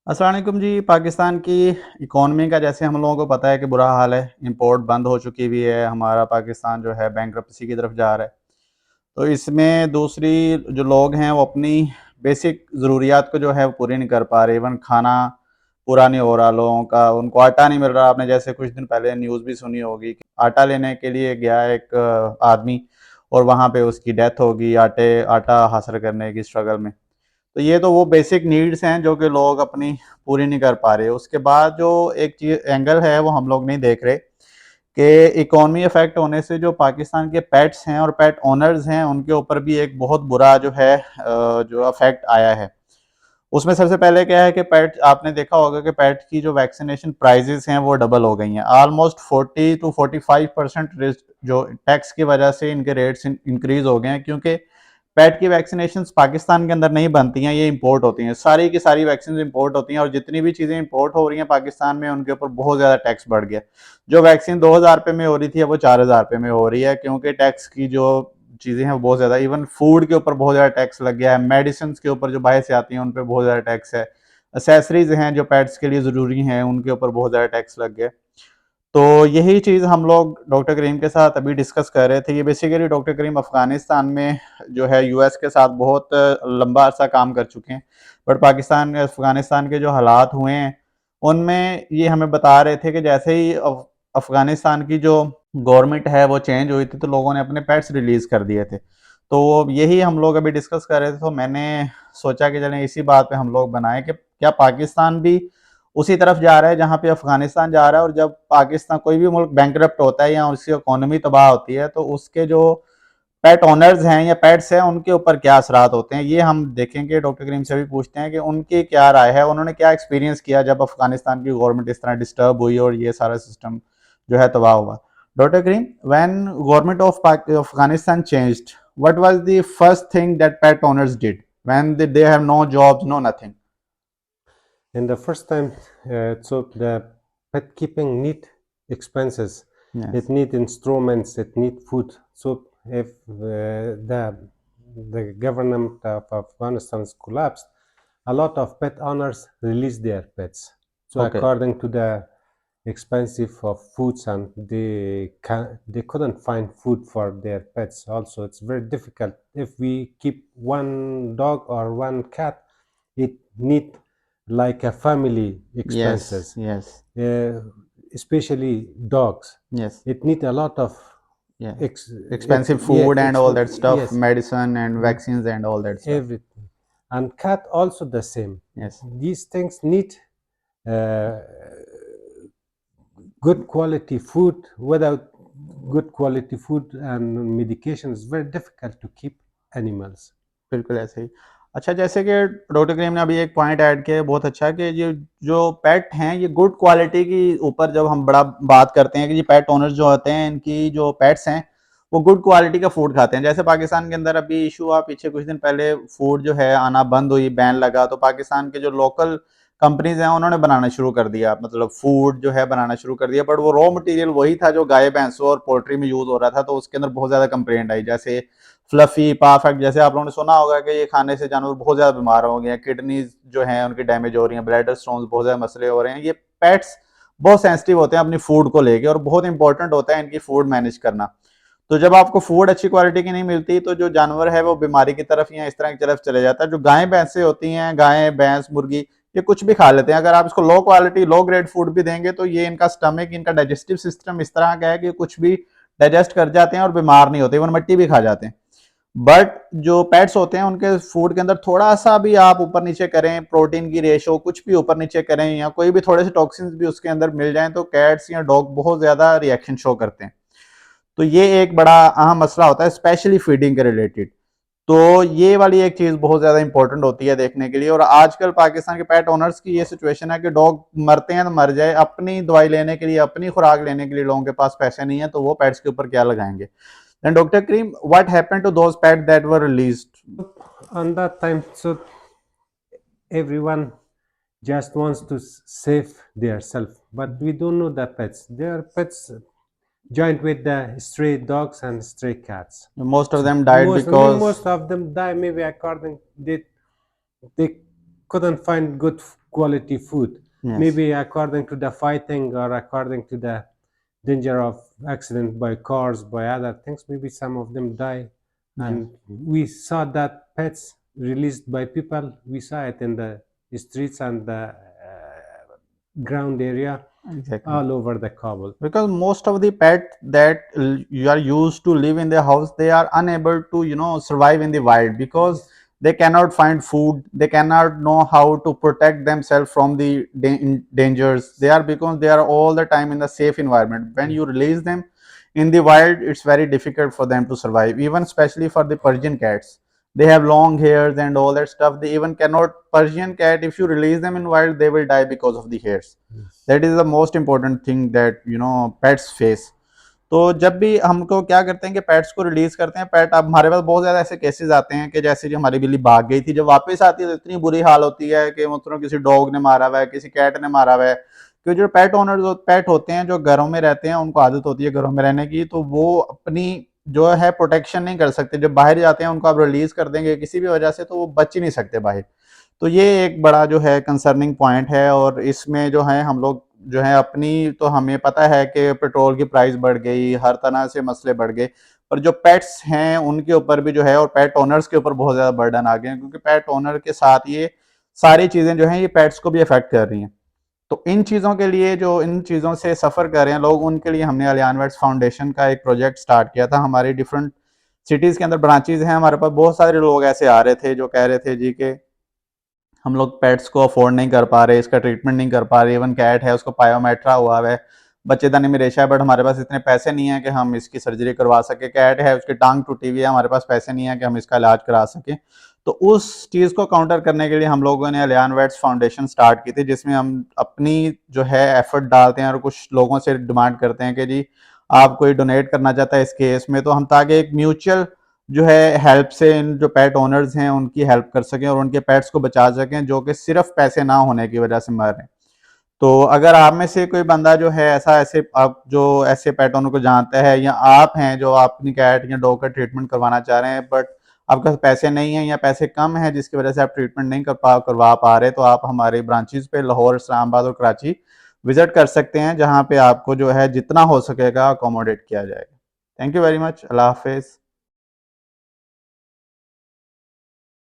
अस्सलाम वालेकुम जी। पाकिस्तान की इकॉनमी का जैसे हम लोगों को पता है कि बुरा हाल है। इंपोर्ट बंद हो चुकी हुई है। हमारा पाकिस्तान जो है बैंकरप्सी की तरफ जा रहा है। तो इसमें दूसरी जो लोग हैं वो अपनी बेसिक ज़रूरियात को जो है वो पूरी नहीं कर पा रहे। इवन खाना पूरा नहीं हो रहा लोगों का, उनको आटा नहीं मिल रहा। आपने जैसे कुछ दिन पहले न्यूज़ भी सुनी होगी कि आटा लेने के लिए गया एक आदमी और वहाँ पे उसकी डेथ हो गई आटा हासिल करने की स्ट्रगल में। तो ये तो वो बेसिक नीड्स हैं जो कि लोग अपनी पूरी नहीं कर पा रहे। उसके बाद जो एक चीज एंगल है वो हम लोग नहीं देख रहे कि इकोनॉमी इफेक्ट होने से जो पाकिस्तान के पेट्स हैं और पेट ओनर्स हैं उनके ऊपर भी एक बहुत बुरा जो है जो इफेक्ट आया है। उसमें सबसे पहले क्या है कि पेट आपने देखा होगा कि पेट की जो वैक्सीनेशन प्राइजेस हैं वो डबल हो गई हैं। ऑलमोस्ट 40 to 45% जो टैक्स की वजह से इनके रेट्स इंक्रीज हो गए हैं, क्योंकि पेट की वैक्सीनेशन पाकिस्तान के अंदर नहीं बनती हैं, ये इंपोर्ट होती हैं। सारी की सारी वैक्सीन इंपोर्ट होती हैं और जितनी भी चीज़ें इंपोर्ट हो रही हैं पाकिस्तान में उनके ऊपर बहुत ज़्यादा टैक्स बढ़ गया। जो वैक्सीन 2,000 रुपये में हो रही थी अब वो 4,000 रुपये में हो रही है, क्योंकि टैक्स की जो चीज़ें हैं वो बहुत ज़्यादा। इवन फूड के ऊपर बहुत ज़्यादा टैक्स लग गया है। मेडिसिन के ऊपर जो बाहर से आती हैं उन पर बहुत ज़्यादा टैक्स है। एसेसरीज हैं जो पेट्स के लिए ज़रूरी हैं उनके ऊपर बहुत ज़्यादा टैक्स लग गया। तो यही चीज़ हम लोग डॉक्टर करीम के साथ अभी डिस्कस कर रहे थे। ये बेसिकली डॉक्टर करीम अफ़गानिस्तान में जो है यूएस के साथ बहुत लंबा अरसा काम कर चुके हैं। बट पाकिस्तान अफ़गानिस्तान के जो हालात हुए हैं, उनमें ये हमें बता रहे थे कि जैसे ही अफ़गानिस्तान की जो गवर्नमेंट है वो चेंज हुई थी तो लोगों ने अपने पेट्स रिलीज़ कर दिए थे। तो यही हम लोग अभी डिस्कस कर रहे थे, तो मैंने सोचा कि चलें इसी बात पे हम लोग बनाएँ कि क्या पाकिस्तान भी उसी तरफ जा रहा है जहाँ पे अफगानिस्तान जा रहा है। और जब पाकिस्तान कोई भी मुल्क बैंकरप्ट होता है या उसकी इकोनॉमी तबाह होती है तो उसके जो पेट ओनर्स हैं या पेट्स हैं उनके ऊपर क्या असरात होते हैं, ये हम देखेंगे। डॉक्टर करीम से भी पूछते हैं कि उनकी क्या राय है, उन्होंने क्या एक्सपीरियंस किया जब अफगानिस्तान की गवर्नमेंट इस तरह डिस्टर्ब हुई और ये सारा सिस्टम जो है तबाह हुआ। Doctor Karim, when government of Afghanistan changed, what was the first thing that pet owners did when they have no jobs, no nothing? In the first time, so the pet keeping need expenses. It Yes. need instruments. It need food. So if the government of Afghanistan collapsed, a lot of pet owners released their pets. So Okay. according to the expensive of foods, and they couldn't find food for their pets. Also, it's very difficult. If we keep one dog or one cat, it need like a family Yes. expenses, Yes. uh, especially dogs. Yes. It need a lot of Yeah. ex, Expensive yeah, food and all that stuff, yes, medicine and vaccines and all that stuff. everything. And cat also the same. Yes. These things need uh, good quality food. Without good quality food and medication, it's very difficult to keep animals. बिल्कुल ऐसे ही। अच्छा, जैसे कि doctor करीम ने अभी एक point add किया, बहुत अच्छा कि ये जो पेट हैं ये गुड क्वालिटी की ऊपर जब हम बड़ा बात करते हैं कि ये पेट ओनर्स जो होते हैं इनकी जो पेट्स हैं वो गुड क्वालिटी का फूड खाते हैं। जैसे पाकिस्तान के अंदर अभी इशू हुआ पीछे कुछ दिन पहले, फूड जो है आना बंद हुई, बैन लगा, तो पाकिस्तान के जो लोकल कंपनीज हैं उन्होंने बनाना शुरू कर दिया, मतलब फूड जो है बनाना शुरू कर दिया। बट वो रॉ मटेरियल वही था जो गाय भैंसों और पोल्ट्री में यूज हो रहा था, तो उसके अंदर बहुत ज्यादा कंप्लेंट आई। जैसे फ्लफी परफेक्ट, जैसे आप लोगों ने सुना होगा कि ये खाने से जानवर बहुत ज्यादा बीमार हो गए हैं, किडनीज जो हैं उनकी डैमेज हो रही हैं, ब्लैडर स्टोन्स, बहुत ज्यादा मसले हो रहे हैं। ये पेट्स बहुत सेंसिटिव होते हैं अपनी फूड को लेके और बहुत इंपॉर्टेंट होता है इनकी फूड मैनेज करना। तो जब आपको फूड अच्छी क्वालिटी की नहीं मिलती तो जो जानवर है वो बीमारी की तरफ या इस तरह की तरफ चले जाता है। जो गाय भैंसे होती हैं, गाय भैंस मुर्गी, ये कुछ भी खा लेते हैं। अगर आप इसको low quality low grade food भी देंगे तो ये इनका स्टमक, इनका डाइजेस्टिव सिस्टम इस तरह का है कि कुछ भी डाइजेस्ट कर जाते हैं और बीमार नहीं होते, इवन मिट्टी भी खा जाते हैं। बट जो पेट्स होते हैं उनके फूड के अंदर थोड़ा सा भी आप ऊपर नीचे करें, प्रोटीन की रेशो कुछ भी ऊपर नीचे करें या कोई भी थोड़े से टॉक्सिन्स भी उसके अंदर मिल जाएं तो कैट्स या डॉग बहुत ज्यादा रिएक्शन शो करते हैं। तो ये एक बड़ा अहम मसला होता है स्पेशली फीडिंग के रिलेटेड। तो ये वाली एक चीज बहुत ज्यादा इंपॉर्टेंट होती है देखने के लिए। और आजकल पाकिस्तान के पेट ओनर्स की ये सिचुएशन है कि डॉग मरते हैं तो मर जाए, अपनी दवाई लेने के लिए, अपनी खुराक लेने के लिए लोगों के पास पैसे नहीं है, तो वो पेट्स के ऊपर क्या लगाएंगे। Then Dr. Karim, what happened to those pets that were released? On that time, so everyone just wants to save their self, but we don't know the pets. Their pets joined with the stray dogs and stray cats. Most of So them died because most of them die, maybe according they couldn't find good quality food. Yes. Maybe according to the fighting or according to the danger of accident by cars, by other things, maybe some of them die. Yes. And we saw that pets released by people. We saw it in the streets and the ground area Exactly. all over the Kabul. Because most of the pet that you are used to live in the house, they are unable to, you know, survive in the wild because Yes. they cannot find food, they cannot know how to protect themselves from the dangers. They are, because they are all the time in the safe environment. When you release them in the wild, it's very difficult for them to survive, even especially for the Persian cats. They have long hairs and all that stuff. They even cannot, Persian cat, if you release them in wild, they will die because of the hairs. Yes. That is the most important thing that you know pets face. तो जब भी हमको क्या करते हैं कि pets को release करते हैं, पेट, अब हमारे पास बहुत ज्यादा ऐसे केसेस आते हैं कि जैसे जो हमारी बिल्ली भाग गई थी, जब वापस आती है तो इतनी बुरी हाल होती है कि मतलब किसी डॉग ने मारा हुआ है, किसी कैट ने मारा हुआ है. क्योंकि जो पेट ओनर्स, पेट होते हैं जो घरों में रहते हैं, उनको आदत होती है घरों में रहने की, तो वो अपनी जो है प्रोटेक्शन नहीं कर सकते. जब बाहर जाते हैं उनको आप रिलीज कर देंगे किसी भी वजह से, तो वो बच ही नहीं सकते बाहर. तो ये एक बड़ा जो है कंसर्निंग पॉइंट है. और इसमें जो है हम लोग जो है अपनी, तो हमें पता है कि पेट्रोल की प्राइस बढ़ गई, हर तरह से मसले बढ़ गए, पर जो पेट्स हैं उनके ऊपर भी जो है, और पेट ओनर्स के ऊपर बहुत ज़्यादा बर्डन आ गए हैं, क्योंकि पेट ओनर के साथ ये सारी चीज़ें जो हैं ये पेट्स को भी अफेक्ट कर रही हैं. तो इन चीज़ों के लिए, जो इन चीज़ों से सफ़र कर रहे हैं लोग, उनके लिए हमने अलियान वेट्स फाउंडेशन का एक प्रोजेक्ट स्टार्ट किया था. हमारी डिफरेंट सिटीज़ के अंदर ब्रांचेज हैं. हमारे पास बहुत सारे लोग ऐसे आ रहे थे जो कह रहे थे जी के हम लोग पेट्स को अफोर्ड नहीं कर पा रहे, इसका ट्रीटमेंट नहीं कर पा रहे. इवन कैट है, उसको पायोमेट्रा हुआ है, बच्चेदानी में रेशा है, बट हमारे पास इतने पैसे नहीं है कि हम इसकी सर्जरी करवा सके. कैट है, उसकी टांग टूटी हुई है, हमारे पास पैसे नहीं है कि हम इसका इलाज करा सकें. तो उस चीज़ को काउंटर करने के लिए हम लोगों ने अलियान वेट्स फाउंडेशन स्टार्ट की थी, जिसमें हम अपनी जो है एफर्ट डालते हैं और कुछ लोगों से डिमांड करते हैं कि जी आप कोई डोनेट करना चाहता है इस केस में, तो हम ताकि एक म्यूचुअल जो है हेल्प से इन जो पेट ओनर्स हैं उनकी हेल्प कर सकें और उनके पेट्स को बचा सकें जो कि सिर्फ पैसे ना होने की वजह से मर रहे हैं. तो अगर आप में से कोई बंदा जो है ऐसा, ऐसे आप जो ऐसे पेट ओनर को जानते हैं, या आप हैं जो अपनी कैट या डॉग का ट्रीटमेंट करवाना चाह रहे हैं, बट आपके पास पैसे नहीं हैं या पैसे कम हैं जिसकी वजह से आप ट्रीटमेंट नहीं करवा पा रहे, तो आप हमारे ब्रांचेज पे लाहौर, इस्लामाबाद और कराची विजिट कर सकते हैं, जहाँ पे आपको जो है जितना हो सकेगा अकोमोडेट किया जाएगा. Thank you very much. अल्लाह हाफिज़.